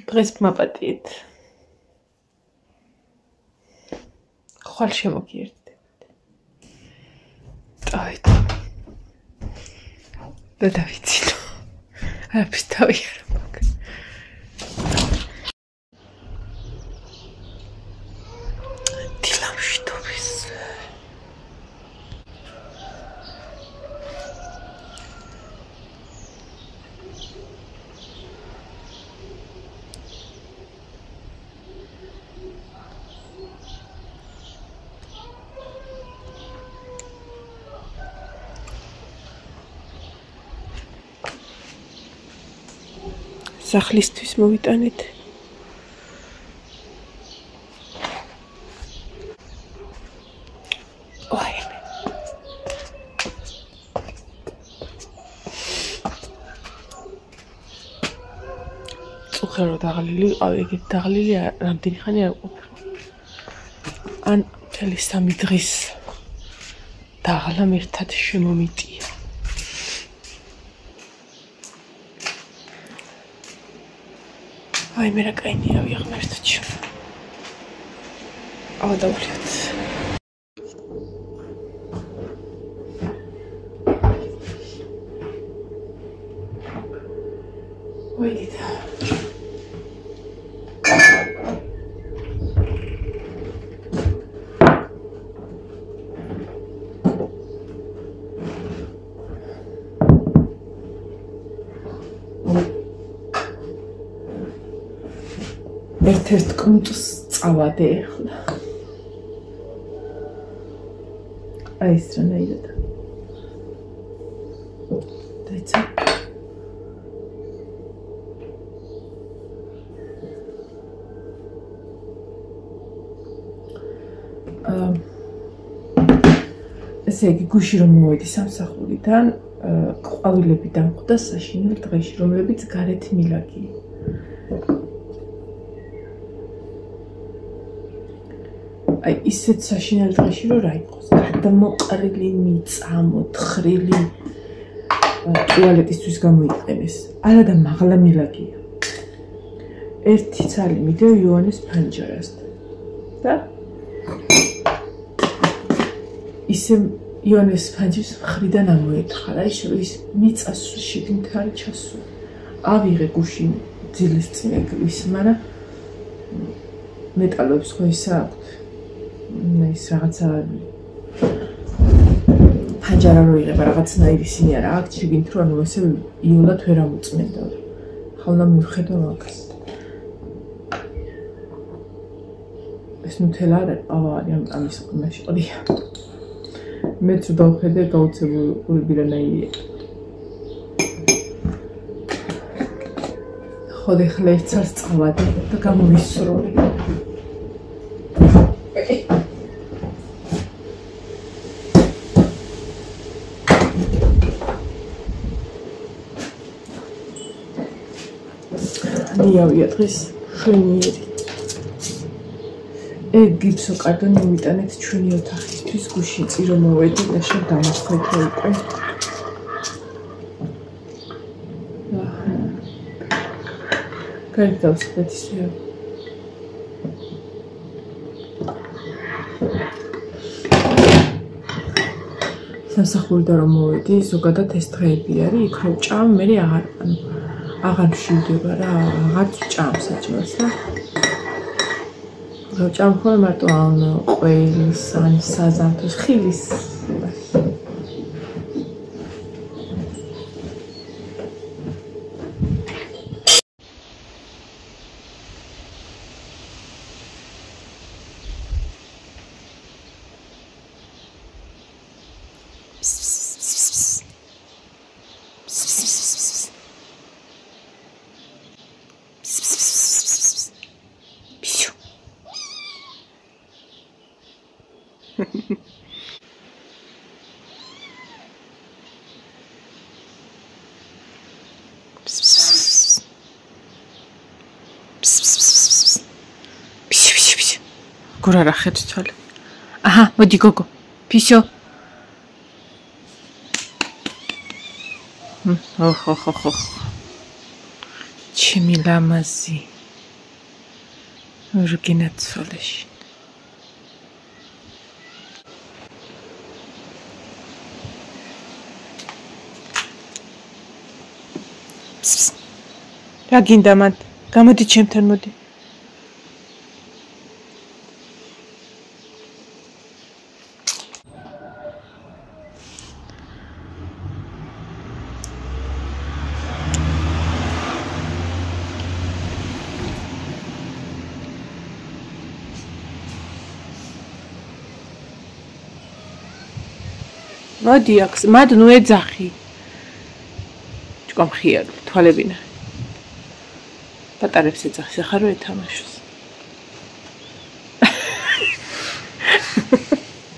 დღეს მაპატიეთ. ხვალ შემოგიერთდებით. დავით. და დავიცინო. არაფერს დავიარა მაგ. დილამშვიდობის. Სახლისთვის მოვიტანეთ. ვაიმე. წუხერო დაღლილი ვიყავი, ეგეთ დაღლილი რამდენი ხანი არ ყოფილა. ან მთელი 3 დღის დაღლამ ერთად შემომიტია. Ai, mira că ai nea, eu nu știu ce. Au adăugat. Uite. ერთ-ერთ კუნთს წავადე ახლა. აი ეს რანაირად. დაიცა. ესე იგი გუში რომ მოვედი სამსახურიდან, ყვავილები დამხვდა საშინელ დღეში, რომლებიც გარეთ მილაგია. აი ისეთ საშინელ დღეში რომ რა იყოს, გადამოყრილი მიწა, მოთხრილი ტუალეტისთვის გამოიყენეს. არა და მაღლა მილაგია. ერთი ცალი მიდევ იოანეს ფანჯარასთან. და ისე იოანეს ფანჯრის მხრიდან ამოეთხარა, ის მიწას შიგნით არ ჩასულა. ავიღე გუში ძილის წინ ეგლის, მაგრამ მეტალებს ხო ისა აქვთ. ის რაღაცა ფანჯარა რო იღება რაღაცნაირი ისინი არა აქ შეგინთ რომ ანუ ესე იოლად ვერ ამოწმენდა. ხალნა მივხედო მაგას. ეს ნუთელა არა, ამის ყმაში ყრია. მეც დავხედე გაუცებული ბირანაირია. ხოდე ხლა ერთს წავადე და გამოვისროლე. ნიავია დღეს ხრინიერი. ეგ გიფსო კარტონი მიტანეთ ჩვენი ოთახისთვის გუში წირო მოვედი და შენ დამასხვეთე უკვე. კარგი დავსხდეთ ისე. სამსახურიდან რომ მოვედი, ზოგადად ეს დღეები არის, იქ რომ ჭამ, მე აღარ მშვიდება რა, აღარც ჭამ საჭმელს და რო ჭამ ხოლმე მარტო ან ყველს, ან საზამთროს ხილის გურარა ხედს თვალე. აჰა, მოდი გოგო. ფისო. ოხ. ჩემი ლამაზი. ორგინაცოლეში. რა გინდა მან? გამოდი ჩემთან მოდი. მოდი აქ, მად ნუ ეძახი. ჭკომხიარ, თვალებინა. პატარებს ეძახის, ახლა რო ეთამაშოს.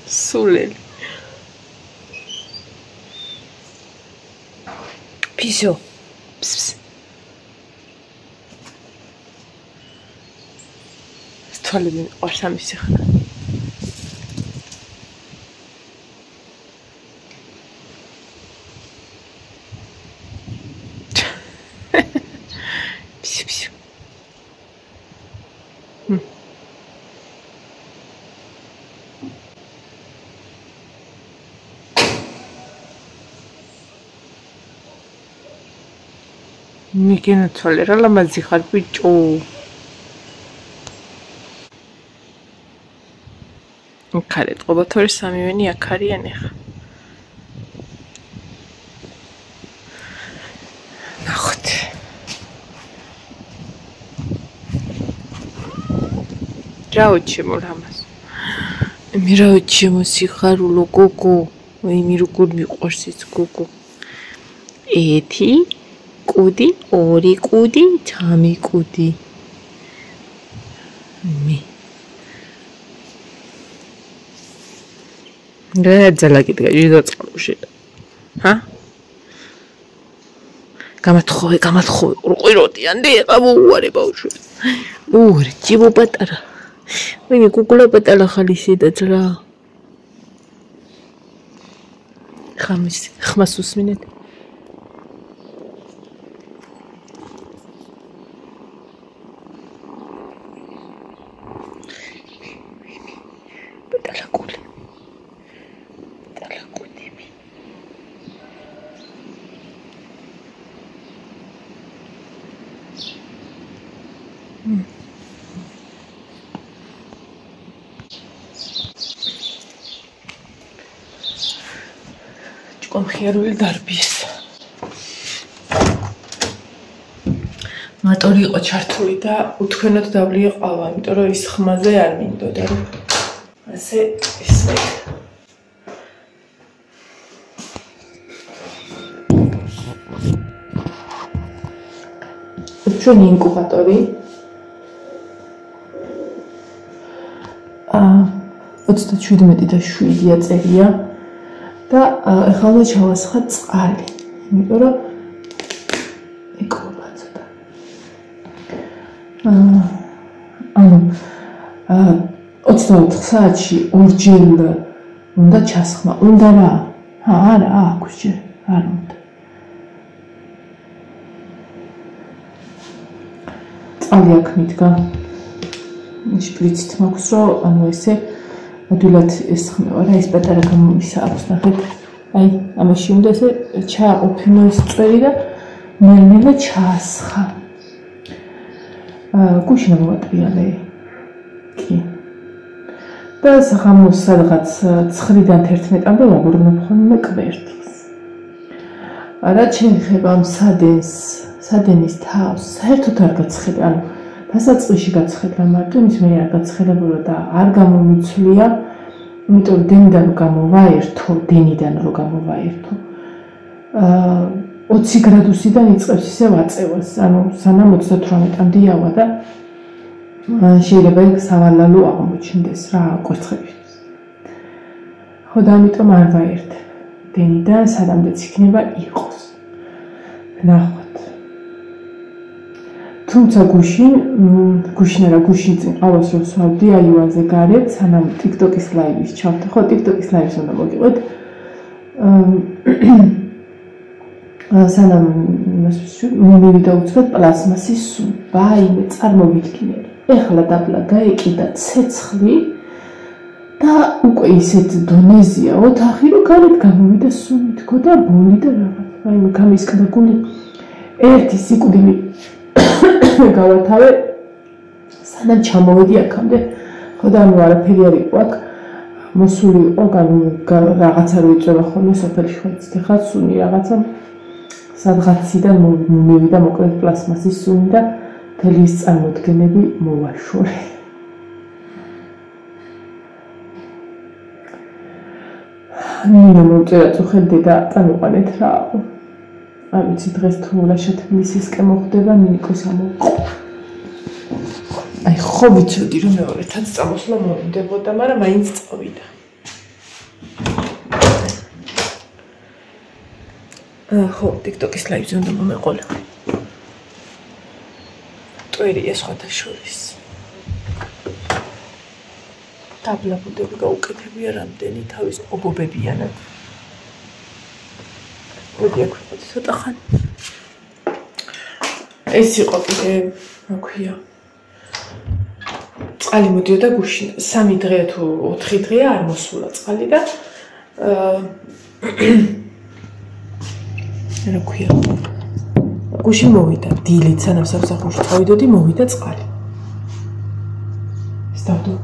სულელი. ფისო. თვალებინა, ყავს ამის ახლა. მიგენა თვალე რა ლამაზი ხარ ბიჭო. ხალე ტყობა თორე სამივენი აქ არიან ახლა. ნახოთ. რაოჩემო რამას. მე რაოჩემო სიხარულო გოგო. მე როგორ მიყვარს ეს გოგო. ეთი კუდი, ორი კუდი, სამი კუდი. მე. რა ძალაკიდგა ჟიდაწყალუში. ჰა? გამათხოვე, ყურყვიროდიანდი აბუარე ბავშვი. უური, ჯიბო პატარა. ვინი კუკულა პატარა ხალისი და ძრა. ხმას უსმინეთ. ჭკომხიარული დარბის. მატორი იყო ჩართული და უთქვენოდ დავლია ყავა, იმიტომ რომ ის ხმაზე არ მინდოდა რომ ასე ისე. ჩვენი ინკუბატორი 37 და 7 წერია და ახლა უნდა ჩავასხა წყალი, იმიტომ რომ ეკოვა ცოტა. ანუ 24 საათში ორჯერ უნდა ჩასხმა. უნდა რა? არა, აქვს ჯერ, არ უნდა. წყალი აქ მიდგა. შპრიცით მაქვს, რომ ანუ ესე ადვილად ესხმევა რა, ეს პატარა გამომისა აქვს, ნახეთ. აი, ამაში უნდა ესე ჩააყოფინო ეს წვერი და ნელ-ნელა ჩაასხა. გუშინ მოვატრიალე. კი. და საღამოს სადღაც 9-დან 11-მდე ვაგურნებ ხოლმე კვერთხს. რაც შეეხება ამ სადენის თავს, საერთოდ არ გაცხელე, ანუ დასაწყისში გაცხელა მარტო, იმის მე არ გაცხელებულა და არ გამომიცვლია, იმიტომ დენიდან რომ გამოვაერთო, 20 გრადუსიდან იწყებს ისევ აწევას, ანუ სანამ 38-მდე ავა და შეიძლება იქ სავალალო აღმოჩნდეს რა კვერცხებისთვის. ხო და ამიტომ არ ვაერთებ. დენიდან სადამდეც იქნება იყოს. ნახოთ. თუმცა გუშინ წინ ყავას რომ სვავდი აიუაზე გარეთ, სანამ TikTok-ის ლაივის ჩავთ. ხო, TikTok-ის ლაივის უნდა მოგიყვეთ. სანამ მომივიდა უცბად პლასმასის სუმბა, იმე წარმოვიდგინე. ეხლა დაბლა გაეკიდა ცეცხლი და უკვე ისეთ დონეზეა ოთახი, რომ გარეთ გამოვიდა სუნი თქო და ბოლი და რაღაც. აი გამისკდა გული. ერთი სიკვდილი გავათავე, სანამ ჩამოვედი აქამდე. ხო და ანუ არაფერი არ იყო აქ. მოსული იყო რაღაცა რო იწვევა ხოლმე სოფელში ხოცით. ეხლა სუნი რაღაცა სადღაციდან მოვიდა მოკლედ პლასმასის სუნი და თელის წარმოდგენები მოვაშორე. ნინო მოწერა წუხელ დედა წამიყვანეთ რა. არ ვიცი დღეს თუ ლაშა თბილისისკენ მოხდება ნიკოს ამოყო. აი ხო ვიცოდი რომ მეორეთაც წამოსვლა მომდებოდა, მაგრამ მაინც წავიდა. ხო, TikTok-ის ლაივზე უნდა მომეყოლა. ტვერია სხვათა შორის. დაბლაბუდები გაუკეთებია რამდენი თავის ობობებიანად. მოდი აქ ვიყოთ ცოტა ხანი. ეს იყო კიდე, რა ქვია, წყალი მოდიოდა გუშინ. 3 დღეა თუ 4 დღეა არ მოსულა წყალი და რა ქვია, გუშინ მოვიდა დილით, სანამ სამსახურში წავიდოდი, მოვიდა წყალი. სტავდო.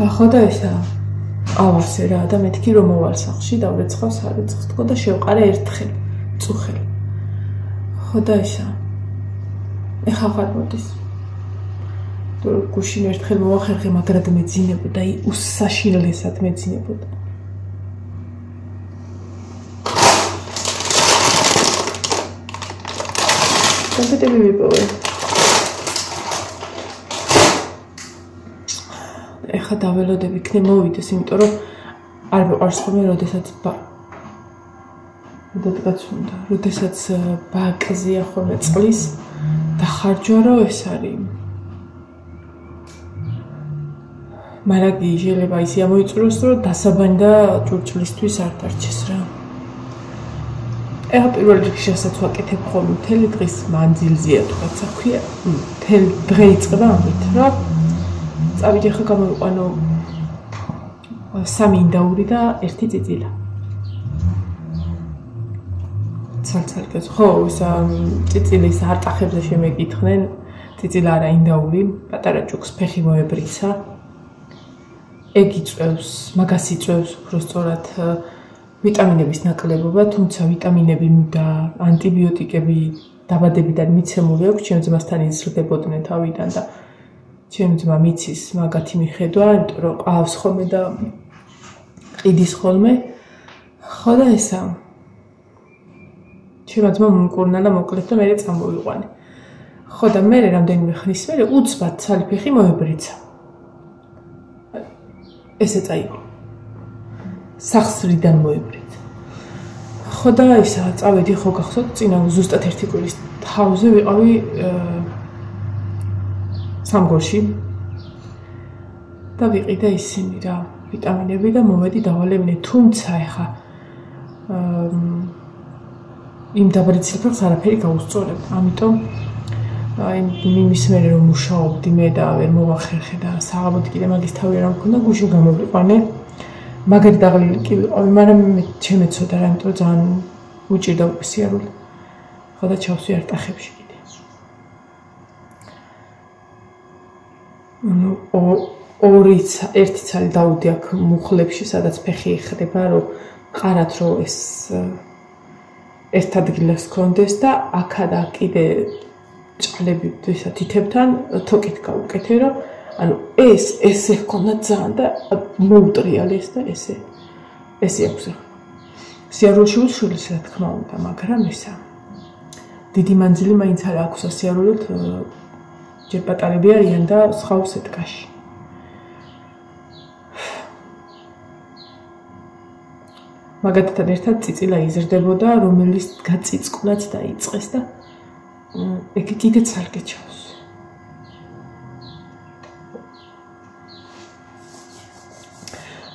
ხო და ესა ავასე რა და მეთქი რომ მოვალ სახლში დავრეცხავს არეცხს თქო და შევყარე ერთხელ წუხელ. ხო და ესა ეხა ხარ მოდის. გუშინ ერთხელ მოახერხე მაგრად მეძინებოდა, უსაშინლესად მეძინებოდა. კონფეტები მიპოვე. ეხა დაველოდები იქნე მოვიდეს, იმიტომ რომ არ მეყვარს ხოლმე, როდესაც როდესაც ბაკზეა ხოლმე წყლის და ხარჯვა რომ ეს არის. მარაგი ჟელება ისე ამოიწუროს, რომ დასაბანი და ჭურჭლისთვის არ დარჩეს რა. ეხა პირველ რიგში რასაც ვაკეთებ ხოლმე მთელი დღის მანძილზეა თუ რაცა ქვია, მთელი დღე იწყება ამით, რომ წავიდი ხა გამოვიყვანო 3 ინდაური და 1 წიწილა. ცალ-ცალკეს ხო, ისა წიწილის არტახებზე შემეკითხნენ, წიწილა არა ინდაური, პატარა ჭუქს ფეხი მოებრიცა. ეგ იწვევს, მაგას იწვევს უფრო სწორად ვიტამინების ნაკლებობა, თუმცა ვიტამინები და ანტიბიოტიკები დაბადებიდან მიცემული აქვს, ჩემ ძმასთან იზრდებოდნენ თავიდან და ჩემ ძმა მიცის მაგათი მიხედვა, იმიტომ რომ ყავს ხოლმე და ყიდის ხოლმე. ხო და ესა ჩემ ძმა მომკურნა და მოკლედ და მე წამოვიყვანე. ხო და მე რამდენიმე ხნის მერე უცბად ცალი ფეხი მოებრიცა. ესე წაიღო. სახსრიდან მოებრიცა. ხო და ისა წავედი ხო გახსოვთ წინა ზუსტად 1 კვირის თავზე ვიყავი სამგორში და ვიყიდა ისინი რა ვიტამინები და მოვედი დავალებინე, თუმცა ეხა იმ დაბრიცილ ფეხს არაფერი გაუსწორებ, ამიტომ აი მიმის მერე რომ მუშაობდი მე და ვერ მოვახერხე და საღამოდ კიდე მაგის თავი არ მქონდა, გუშინ გამოვიყვანე. მაგარი დაღლილი კი ვიყავი, მაგრამ მე შემეცოდა რა, იმიტომ ძალიან უჭირდა უკვე სიარული. ხო და ჩავსვი არტახებში კიდე. ანუ ერთი ცალი დავუდი აქ მუხლებში, სადაც ფეხი იხდება, რომ ყარად რომ ეს ერთ ადგილას გქონდეს და აქადა კიდე ჭალები ისა თითებთან თოკით გავუკეთე, რომ ანუ ესე ჰქონდა ძალიან და მოუტრიალეს და ესე აქვს ახლა. სიარულში უშვილეს რა თქმა უნდა, მაგრამ ისა დიდი მანძილი მაინც არ აქვს ასიარულოთ, ჯერ პატარები არიან და სხავს ეთქაში. მაგათთან ერთად წიწილა იზრდებოდა, რომელიც გაწიწკვნაც დაიწყეს და ეგ კიდე ცალკე ჩავს.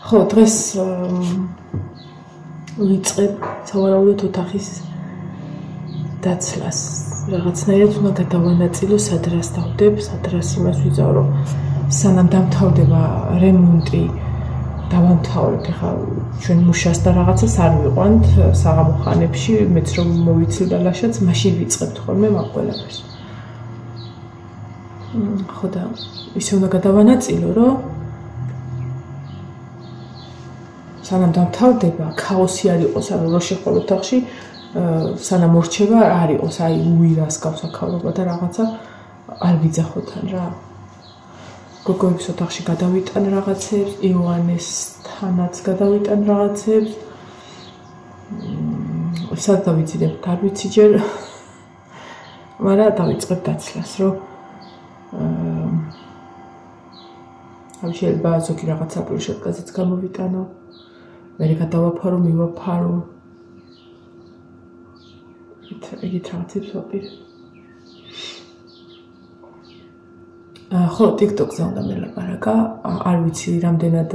ხო, დღეს ვიწყებ სავარაუდოდ ოთახის დაცლას რაღაცნაირად უნდა გადავანაწილო, სადრას დავდებ, სადრას იმას ვიზავ, რომ სანამ დამთავრდება რემონტი, დავამთავრებ, ხა ჩვენ მუშას და რაღაცას არ ვიყვანთ საღამო ხანებში, მეც რომ მოვიცილ და ლაშაც, მაშინ ვიწყებთ ხოლმე მაგ ყველაფერს. ხო და ისე უნდა გადავანაწილო, რომ სანამ დამთავრდება, ქაოსი არ იყოს, ანუ რო შეხვალ ოთახში, სანამ მორჩება არ იყოს, აი უირას გავსაქავრობა და რაღაცა არ ვიძახოთან რა. გოგოების ოთახში გადავიტან რაღაცებს, იოანესთანაც გადავიტან რაღაცებს. სად დავიცინებ, არ ვიცი ჯერ. მაგრამ დავიწყებ დაცლას, რომ შეიძლება ზოგი რაღაცა პროექტაზეც გამოვიტანო. მე გადავაფარო, მივაფარო. ეგეთ რაღაცებს ვაპირებ. ხო, TikTok-ზე უნდა მელაპარაკა, არ ვიცი რამდენად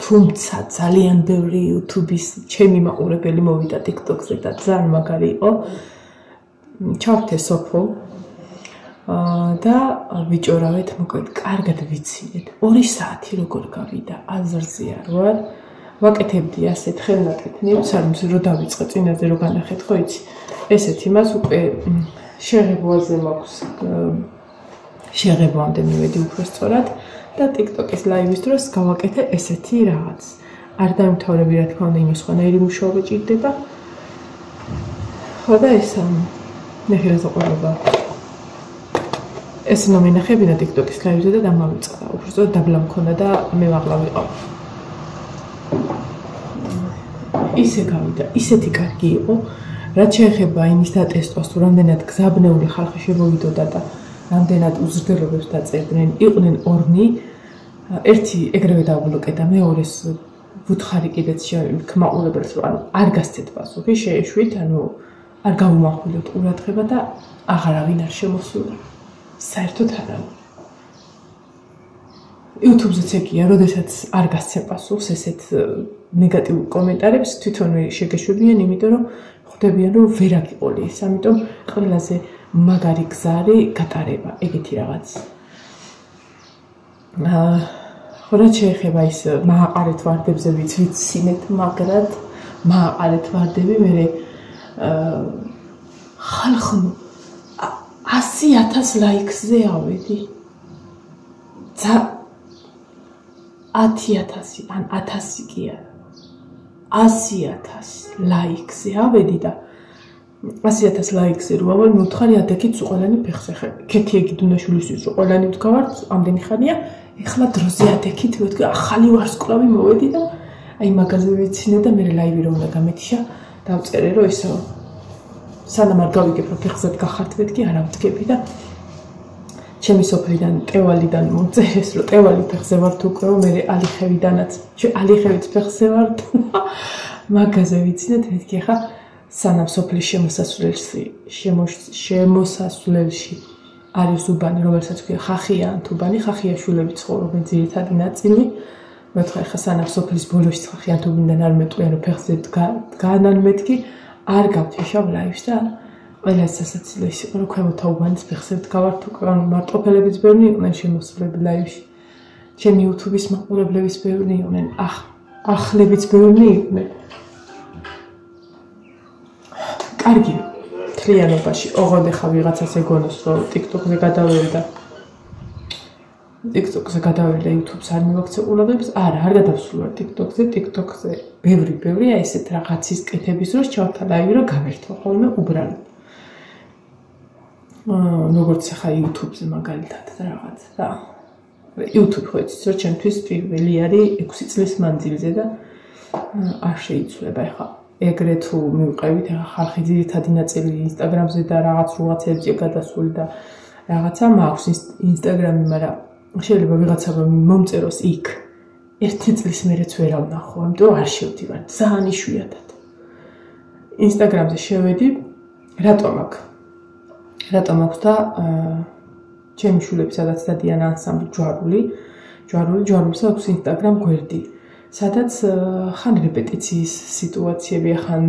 თუმცა ძალიან ბევრი YouTube-ის ჩემი მაყურებელი მოვიდა TikTok-ზე და ძალიან მაგარი იყო. ჩავთე სოფო და ვიჭორავეთ, მოკლედ, კარგად ვიცინეთ. 2 საათი როგორ გავიდა, აზრზე არ ვარ. ვაკეთებდი ასეთ ხელნაკეთ ნიუც, რომ დავიწყე წინაზე რო განახეთ, ხო იცი? ესეთ იმას უკვე შეღებვაზე მაქვს. შეღებვამდე მივედი უფრო სწორად და TikTok-ის ლაივის დროს გავაკეთე ესეთი რაღაც. არ დამთავრები, რა თქმა უნდა, იმის სხვანაირი მუშაობა ჭირდება. ხო და ეს ნახევარზე ყოლობა. ეს ნომინახებინა TikTok-ის ლაივზე და დამავიწყდა. უფრო სწორად დაბლა მქონდა და მე მაღლა ვიყავ. ისე გავიდა, ისეთი კარგი იყო, რაც შეეხება იმის დატესტვას, თუ რამდენად გზაბნეული ხალხი შემოვიდოდა და რამდენად უზრდელობებს დაწერდნენ, იყვნენ 2, ერთი ეგრევე დავბლოკე და მეორეს ვუთხარი კიდეც მაყურებელს, რომ არ გასცეთ პასუხი, შეეშვით, ანუ არ გავუმახვილოთ ყურადღება და აღარავინ არ შემოსულა. საერთოდ არავინ. YouTube-ზეც ეგია, როდესაც არ გასცემ პასუხს ესეთ ნეგატიურ კომენტარებს, თვითონვე შეგეშვებიან, იმიტომ რომ ხვდებიან, რომ ვერ აგიყოლი ის, ამიტომ ყველაზე მაგარი გზარი გატარება, ეგეთი რაღაც. ხო, რაც შეეხება ის მააყარეთ ვარდებზე ვიცინეთ, მაგრად მააყარეთ ვარდები, მე ხალხო 100,000 ლაიქზე ავედი. 10,000 ან 1000 კი არა. 100,000 ლაიქზე ავედი და 100,000 ლაიქზე რო ავალ, მოვთხარი ადექით უყოლანი ფეხზე ხე. ქეთი ეგი დუნაშვილისთვის რო ყოლანი ვთქავართ, ამდენი ხანია, ეხლა დროზე ადექით მეთქი, ახალი ვარსკვლავი მოვედი და აი მაგაზე ვიცინე და მე ლაივი რო უნდა გამეთიშა, დავწერე რომ ისო სანამ არ გავიგებ რომ ფეხზედ გახართ მეთქი, არა ვთქები და ჩემი სოფლიდან ტევალიდან მომწერეს რომ ტევალი ფეხზე ვართ უკვე, მე ალიხევიდანაც, ალიხევით ფეხზე ვართ. მაგაზე ვიცინეთ, მეთქი ხა სანამ სოფლის შემოსასვლელში არის უბანი, რომელსაც ქვია ხახია ან თუბანი, ხახია შულები ცხოვრობენ ძირითადი ნაწილი. მეთქი ხა სანამ სოფლის ბოლოში ხახი ან თუბიდან არ მეტყვიან რომ ფეხზე განან მეთქი, არ გავთიშავ ლაივს და ყველას სასაცილო ის იყო, რომ ქვემოთა უბანის ფეხზე ვდგავართ უკვე, ანუ მარტყოფელებიც ბევრი იყვნენ შემოსვლები ლაივში. ჩემი YouTube-ის მაყურებლებიც ბევრი იყვნენ, ახლებიც ბევრი იყვნენ. კარგი თლიანობაში, ოღონდ ახლა ვიღაცას ეგონოს, რომ TikTok-ზე გადავერი და YouTube-ს არ მივაქცე ყურადღებას, არა, არ გადავსულ ვარ TikTok-ზე, TikTok-ზე ბევრი, აი ესეთ რაღაცის კეთების დროს ჩავთა ლაივი, რომ გამერთო ხოლმე უბრალოდ. როგორც ახლა YouTube-ზე მაგალითად და რაღაც და YouTube ხო იცით, რომ ჩემთვის პირველი არის 6 წლის მანძილზე და არ შეიცვლება ახლა. ეგრე თუ მივყევით, ხალხი ძირითადი ნაწილი Instagram-ზე და რაღაცებზე გადასული და რაღაცა მაქვს Instagram-ი, მაგრამ შეიძლება ვიღაცა მომწეროს იქ. 1 წლის მერეც ვერ ავნახო, ამიტომ არ შევდივარ, ძალიან იშვიათად. Instagram-ზე შევედი, რატომ აქვს და ჩემი შულები სადაც დადიან ანსამბლი ჯვარული, ჯვარულს აქვს Instagram გვერდი. სადაც ხან რეპეტიციის სიტუაციები, ხან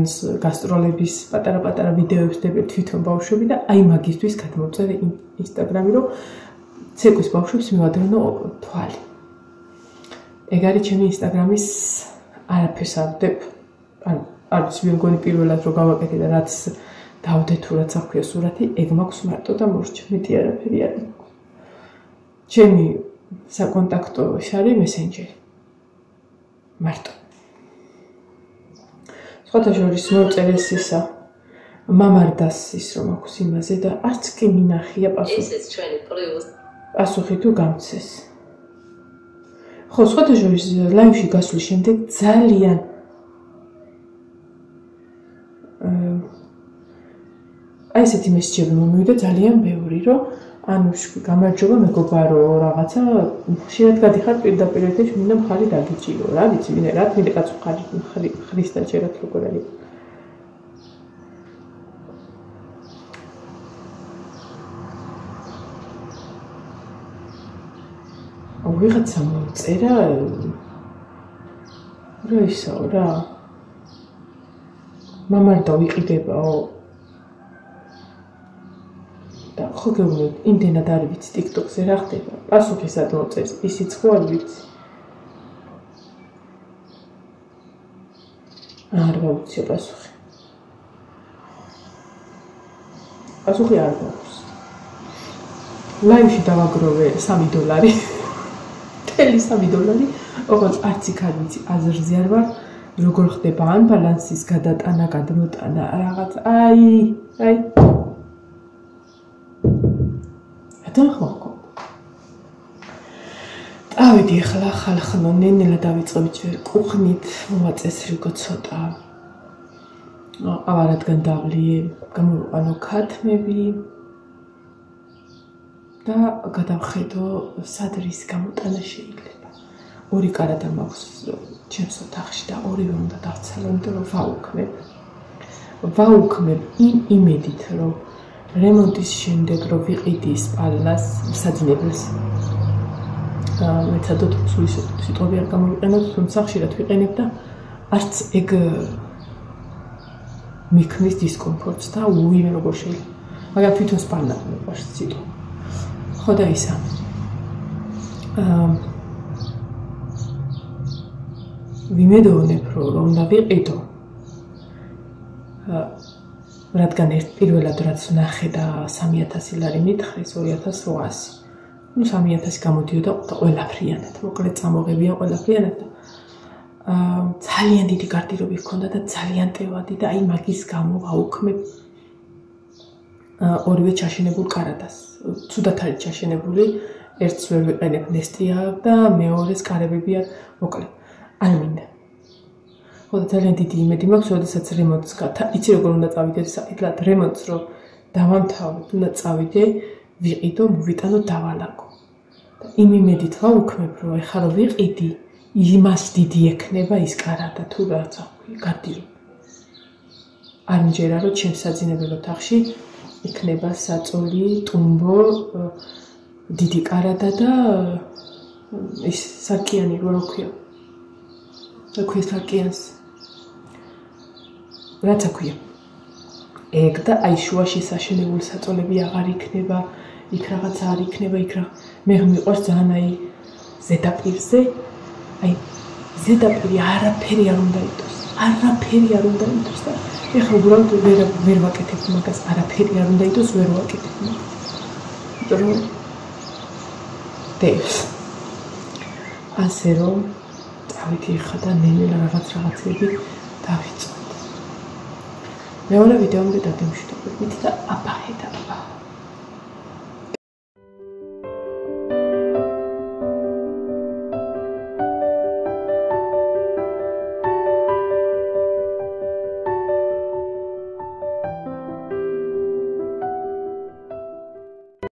გასტროლების პატარა-პატარა ვიდეოებს დებენ თვითონ ბავშვები და აი მაგისთვის გადმოვწერე ინსტაგრამი, რომ ცეკვის ბავშვებს მივადევნო თვალი. ეგ არის ჩემი ინსტაგრამის არაფერს არ ვდებ. არ ვიცი, მეგონი პირველად რო გავაკეთე და რაც დავდე თუ რაც აქვია სურათი, ეგ მაქვს მარტო და მორჩა, მეტი არაფერი არ მაქვს. ჩემი საკონტაქტო შარი მესენჯერი. მარტო. სხვათა შორის მოწერეს ისა მამარდას ის რომ აქვს იმაზე და არც კი მინახია პასუხი თუ გამცეს. ხო, სხვათა შორის ლაივში გასვლის შემდეგ ძალიან აი ესეთი მესიჯები მომივიდა ძალიან ბევრი, რომ ანუ გამარჯობა მეგობარო რაღაცა ხშირად გადიხარ პირდაპირ ეთერში მინდა მხარი დაგიჭირო რა ვიცი ვინე რა მინდა კაცო მხარი ხრისტა ჯერათ როგორ არის ვიღაცა მოწერა რა ისაო რა მამარდა ვიყიდებაო და ხო გეუბნები, იმდენად არ ვიცი TikTok-ზე რა ხდება. პასუხი სად მოწერს, ისიც ხო არ ვიცი. არ გავუცი პასუხი. პასუხი არ გაქვს. ლაივში დავაგროვე $3. თელი $3. ოღონდ არც იქ არ ვიცი, აზრზე არ ვარ, როგორ ხდება ან ბალანსის გადატანა, გადმოტანა, რაღაც. აი დახმაკო. დავიდი ახლა ხალხნო ნენელა დავიწყებთ ჯერ კუხნით მომაწესრიგო ცოტა. აბა რადგან დავლიე, გამოვიყვანო ქათმები და გადავხედო სად რის გამოტანა შეიძლება. ორი კარადა მაქვს ჩემს ოთახში და ორივე უნდა დავცალო, იმიტომ რომ ვაუქმებ იმ იმედით, რომ რემონტის შემდეგ რო ვიყიდი სპალნას საძინებელს. მეცადოთ სიტყვები არ გამოვიყენოთ, თუმცა ხშირად ვიყენებ და არც ეგ მიქმნის დისკომფორტს და უიმე როგორ შეიძლება. მაგრამ თვითონ სპალნა მეყვარს სიტყვა. ხო და ისა. ვიმედოვნებ რომ უნდა ვიყიდო. რადგან პირველად რაც ვნახე და 3000 ლარი მითხრეს 2800. ნუ 3000 გამოდიოდა ყველაფრიანად, მოკლედ წამოღებია ყველაფრიანად და ძალიან დიდი გარდირობი ჰქონდა და ძალიან ტევადი და აი მაგის გამო აუქმებ ორივე ჩაშენებულ კარადას. ცუდად არის ჩაშენებული, ერთს ვერ ვიყენებ ნესტია და მეორეს კარებები არ მოკლედ. არ მინდა. ხო და ძალიან დიდი იმედი მაქვს, როდესაც რემონტს იცი როგორ უნდა წავიდე საკითხად რემონტს რომ დავამთავრებ, უნდა წავიდე, ვიყიდო, მოვიტანო, დავალაგო. და იმ იმედით ვაუქმებ, რომ ეხლა რომ ვიყიდი, იმას დიდი ექნება ის კარადა თუ რაც აქვია, გარდირო. არ მჯერა რომ ჩემს საძინებელ ოთახში იქნება საწოლი, ტუმბო, დიდი კარადა და ის საკიანი რო აქვია. აქვია საკიანს. რაც აქვია. ეგ და აი შუაში საშენებული საწოლები აღარ იქნება, იქ რაღაცა არ იქნება, იქ რა. მე მიყვარს ძალიან აი ზედაპირზე, აი ზედაპირი არაფერი არ უნდა იტოს. არაფერი არ უნდა იტოს და ეხლა უბრალოდ ვერ ვაკეთებ მაგას, არაფერი არ უნდა იტოს, ვერ ვაკეთებ. იმიტომ რომ დევს. ასე რომ დავიდი ხა და ნენელა რაღაცები დავიწყოთ. მეორე ვიდეომდე დაგემშვიდობებით და აბაჰე და აბაჰე.